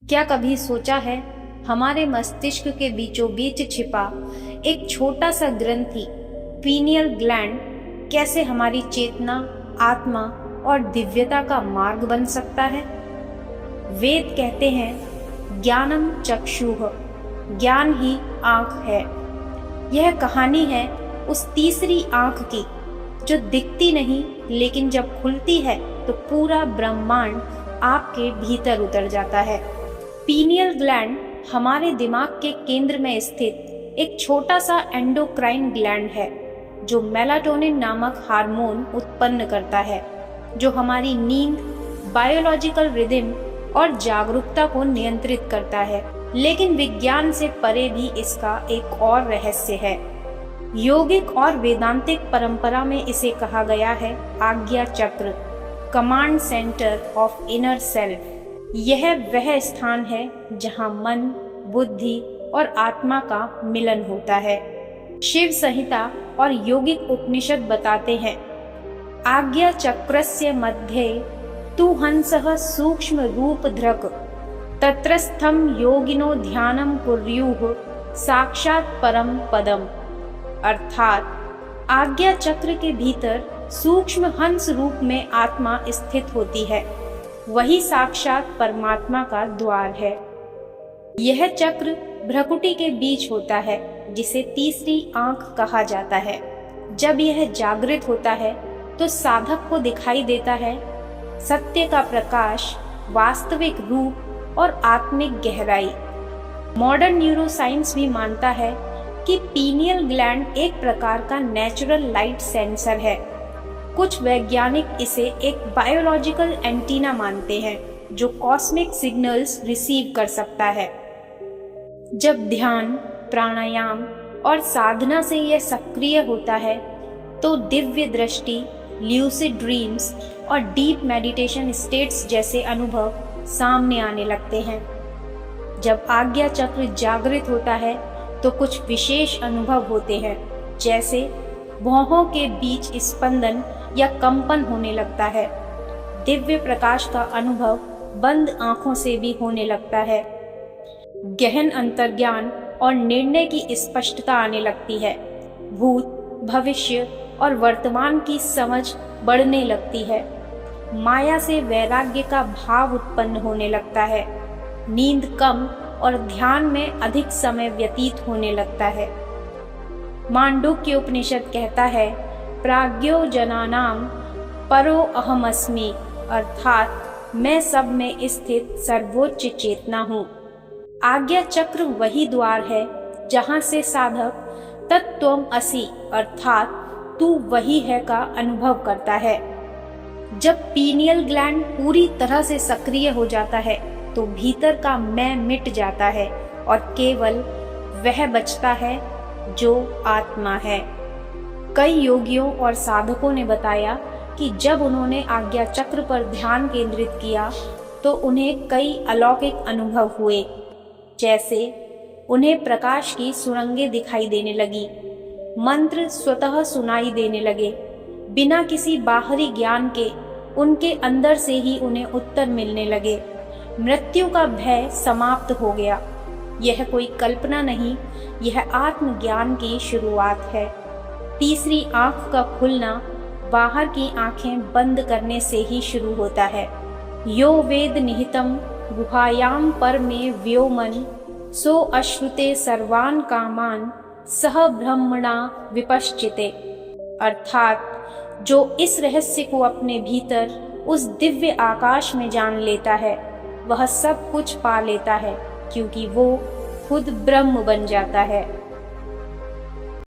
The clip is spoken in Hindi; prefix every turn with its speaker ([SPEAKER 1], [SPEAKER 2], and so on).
[SPEAKER 1] क्या कभी सोचा है हमारे मस्तिष्क के बीचों बीच छिपा एक छोटा सा ग्रंथि पीनियल ग्लैंड कैसे हमारी चेतना, आत्मा और दिव्यता का मार्ग बन सकता है। वेद कहते हैं ज्ञानम चक्षुः, ज्ञान ही आंख है। यह कहानी है उस तीसरी आंख की जो दिखती नहीं, लेकिन जब खुलती है तो पूरा ब्रह्मांड आपके भीतर उतर जाता है। पीनियल ग्लैंड हमारे दिमाग के केंद्र में स्थित एक छोटा सा एंडोक्राइन ग्लैंड है जो मेलाटोनिन नामक हार्मोन उत्पन्न करता है, जो हमारी नींद, बायोलॉजिकल रिदम और जागरूकता को नियंत्रित करता है। लेकिन विज्ञान से परे भी इसका एक और रहस्य है। योगिक और वेदांतिक परंपरा में इसे कहा गया है आज्ञा चक्र, command centre of inner self. यह वह स्थान है जहां मन, बुद्धि और आत्मा का मिलन होता है। शिव संहिता और योगिक उपनिषद बताते हैं आज्ञा चक्रस्य मध्ये तु हंसः सूक्ष्म रूप धृक् तत्रस्थम योगिनो ध्यानम कुर्युः साक्षात परम पदम। अर्थात आज्ञा चक्र के भीतर सूक्ष्म हंस रूप में आत्मा स्थित होती है, वही साक्षात परमात्मा का द्वार है। यह चक्र भ्रकुटी के बीच होता है, जिसे तीसरी आंख कहा जाता है। जब यह जागृत होता है तो साधक को दिखाई देता है सत्य का प्रकाश, वास्तविक रूप और आत्मिक गहराई। मॉडर्न न्यूरोसाइंस भी मानता है कि पीनियल ग्लैंड एक प्रकार का नेचुरल लाइट सेंसर है। कुछ वैज्ञानिक इसे एक बायोलॉजिकल एंटीना मानते हैं जो कॉस्मिक सिग्नल्स रिसीव कर सकता है। जब ध्यान, प्राणायाम और साधना से यह सक्रिय होता है तो दिव्य दृष्टि, ल्यूसिड ड्रीम्स और डीप मेडिटेशन स्टेट्स जैसे अनुभव सामने आने लगते हैं। जब आज्ञा चक्र जागृत होता है तो कुछ विशेष अनुभव होते हैं, जैसे भौहों के बीच स्पंदन या कंपन होने लगता है। दिव्य प्रकाश का अनुभव बंद आंखों से भी होने लगता है। गहन अंतर्ज्ञान और निर्णय की स्पष्टता आने लगती है। भूत, भविष्य और वर्तमान की समझ बढ़ने लगती है। माया से वैराग्य का भाव उत्पन्न होने लगता है। नींद कम और ध्यान में अधिक समय व्यतीत होने लगता है। मांडुक्य उपनिषद कहता है प्राज्ञो जनानाम परो अहमस्मि, अर्थात मैं सब में स्थित सर्वोच्च चेतना हूँ। आज्ञा चक्र वही द्वार है जहाँ से साधक तत्त्वम असि, अर्थात तू वही है का अनुभव करता है। जब पीनियल ग्लैंड पूरी तरह से सक्रिय हो जाता है तो भीतर का मैं मिट जाता है और केवल वह बचता है जो आत्मा है। कई योगियों और साधकों ने बताया कि जब उन्होंने आज्ञा चक्र पर ध्यान केंद्रित किया तो उन्हें कई अलौकिक अनुभव हुए, जैसे उन्हें प्रकाश की सुरंगें दिखाई देने लगी, मंत्र स्वतः सुनाई देने लगे, बिना किसी बाहरी ज्ञान के उनके अंदर से ही उन्हें उत्तर मिलने लगे। मृत्यु का भय समाप्त हो गया। यह कोई कल्पना नहीं, यह आत्मज्ञान की शुरुआत है। तीसरी आंख का खुलना बाहर की आंखें बंद करने से ही शुरू होता है। यो वेद निहितम गुहायाम परमे व्योमन सो अश्नुते सर्वान कामान सह ब्रह्मणा विपश्चिते। अर्थात जो इस रहस्य को अपने भीतर उस दिव्य आकाश में जान लेता है वह सब कुछ पा लेता है, क्योंकि वो खुद ब्रह्म बन जाता है।